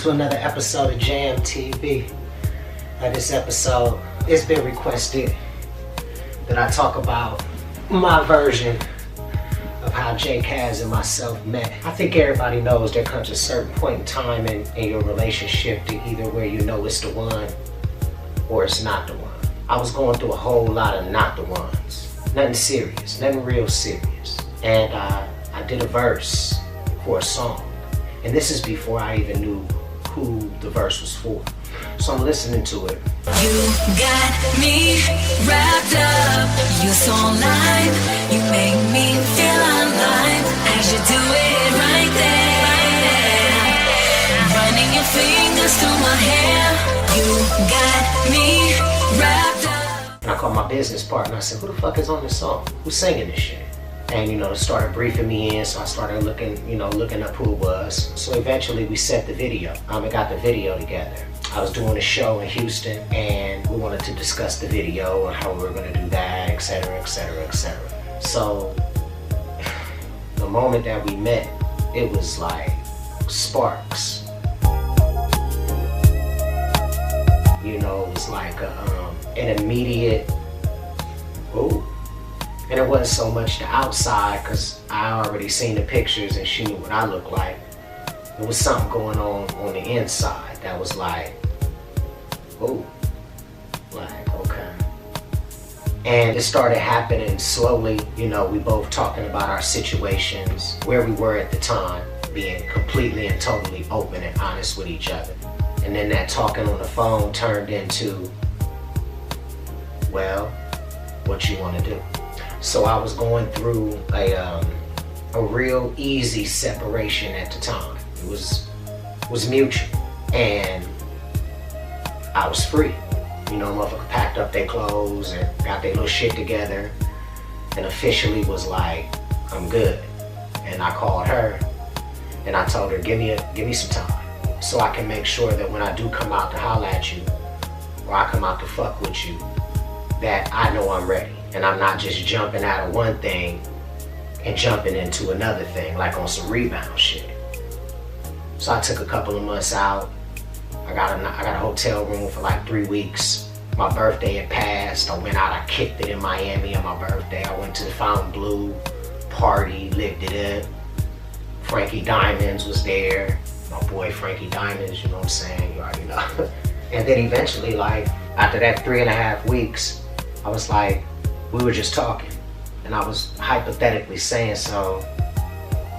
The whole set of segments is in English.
to another episode of Jam TV. This episode, it's been requested that I talk about my version of how Jcass and myself met. I think everybody knows there comes a certain point in time in your relationship to either where you know it's the one or it's not the one. I was going through a whole lot of not the ones. Nothing serious, nothing real serious. And I did a verse for a song. And this is before I even knew who the verse was for. So I'm listening to it. You got me wrapped up, you're so alive, you make me feel alive, as you do it right there, running your fingers through my hair. You got me wrapped up. And I called my business partner, I said, who the fuck is on this song? Who's singing this shit? And started briefing me in, so I started looking up who it was. So eventually we set the video. I got the video together. I was doing a show in Houston and we wanted to discuss the video and how we were gonna do that, etc., etc., etc. So the moment that we met, it was like sparks. It was like an immediate, ooh. And it wasn't so much the outside, because I already seen the pictures and she knew what I looked like. There was something going on the inside that was like, ooh, like, okay. And it started happening slowly. We both talking about our situations, where we were at the time, being completely and totally open and honest with each other. And then that talking on the phone turned into, well, what you want to do? So I was going through a real easy separation at the time. It was mutual, and I was free. Motherfucker packed up their clothes and got their little shit together, and officially was like, I'm good. And I called her, and I told her, give me some time, so I can make sure that when I do come out to holler at you, or I come out to fuck with you, that I know I'm ready. And I'm not just jumping out of one thing and jumping into another thing, like on some rebound shit. So I took a couple of months out. I got a hotel room for like 3 weeks. My birthday had passed. I went out, I kicked it in Miami on my birthday. I went to the Fontainebleau party, lived it up. Frankie Diamonds was there. My boy Frankie Diamonds, you know what I'm saying? You already know. And then eventually, like, after that 3.5 weeks, I was like, we were just talking, and I was hypothetically saying, so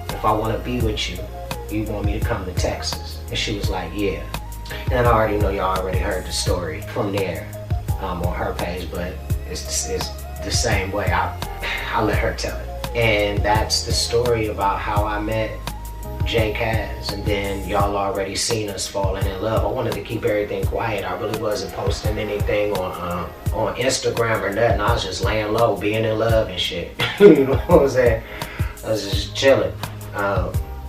if I want to be with you, you want me to come to Texas? And she was like, yeah. And I already know y'all already heard the story from there on her page, but it's the same way. I'll let her tell it. And that's the story about how I met Jcass, and then y'all already seen us falling in love. I wanted to keep everything quiet. I really wasn't posting anything on Instagram or nothing. I was just laying low, being in love and shit. You know what I'm saying? I was just chilling,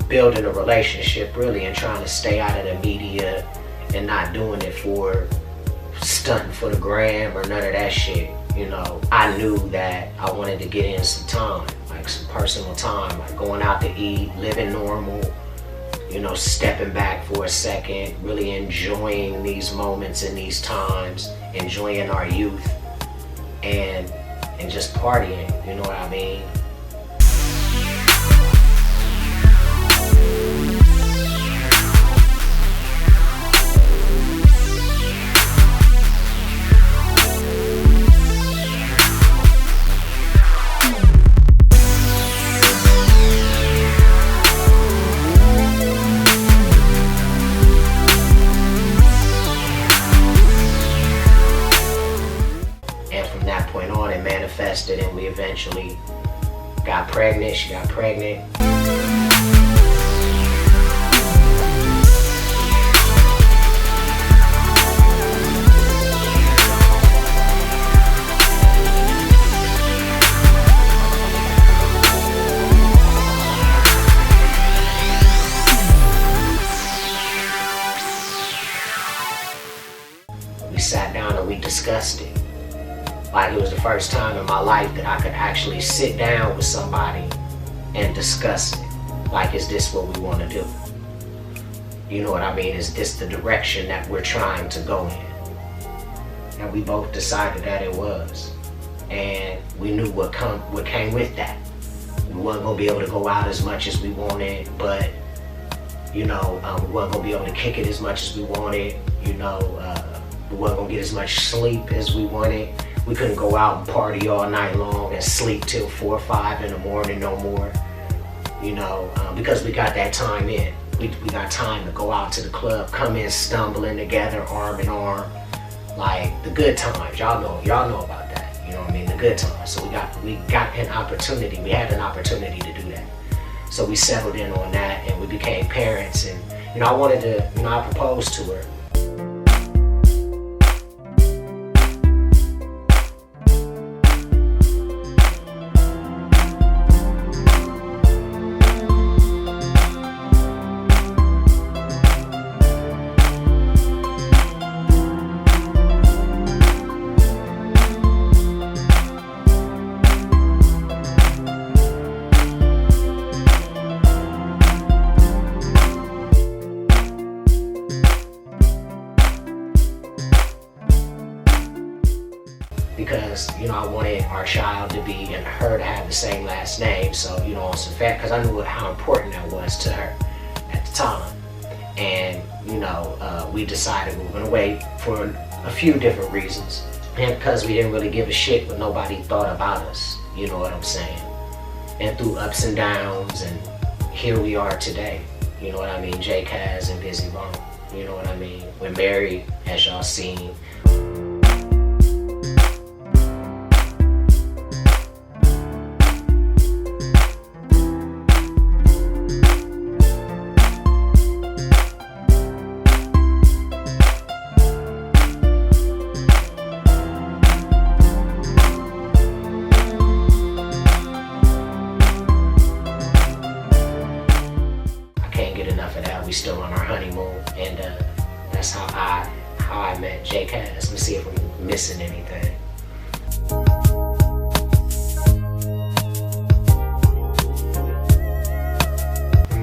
building a relationship really, and trying to stay out of the media and not doing it for stunting for the gram or none of that shit. I knew that I wanted to get in some time, like some personal time, like going out to eat, living normal, stepping back for a second, really enjoying these moments and these times, enjoying our youth, and just partying, you know what I mean? Manifested, and we eventually got pregnant. She got pregnant. We sat down and we discussed it. Like, it was the first time in my life that I could actually sit down with somebody and discuss it. Like, is this what we want to do? You know what I mean? Is this the direction that we're trying to go in? And we both decided that it was. And we knew what came with that. We weren't gonna be able to go out as much as we wanted, but you know, we weren't gonna be able to kick it as much as we wanted. You know, we weren't gonna get as much sleep as we wanted. We couldn't go out and party all night long and sleep till 4 or 5 in the morning no more. You know, because we got that time in. We got time to go out to the club, come in stumbling together, arm in arm, like the good times. Y'all know about that. You know what I mean? The good times. So we got an opportunity. We had an opportunity to do that. So we settled in on that, and we became parents. And you know, I proposed to her. Because, you know, I wanted our child to be and her to have the same last name. So, you know, on some fact, because I knew how important that was to her at the time. And, you know, we decided we were going to wait for a few different reasons. And because we didn't really give a shit what nobody thought about us. You know what I'm saying? And through ups and downs, and here we are today. You know what I mean? Jcass and Bizzy. You know what I mean? We're married, as y'all seen. We still on our honeymoon, and that's how I met Jcass. Let me see if I'm missing anything.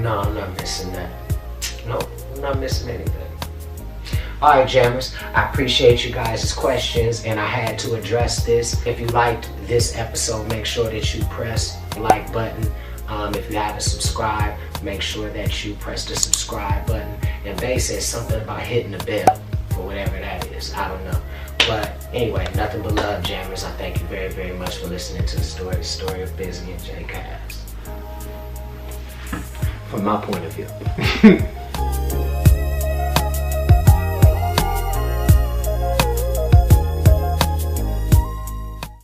No, I'm not missing that. No, I'm not missing anything. Alright, jammers, I appreciate you guys' questions, and I had to address this. If you liked this episode, make sure that you press the like button. If you haven't subscribed, make sure that you press the subscribe button. And Bay said something about hitting the bell for whatever that is. I don't know. But anyway, nothing but love, jammers. I thank you very, very much for listening to the story of Bizzy and Jcass. From my point of view.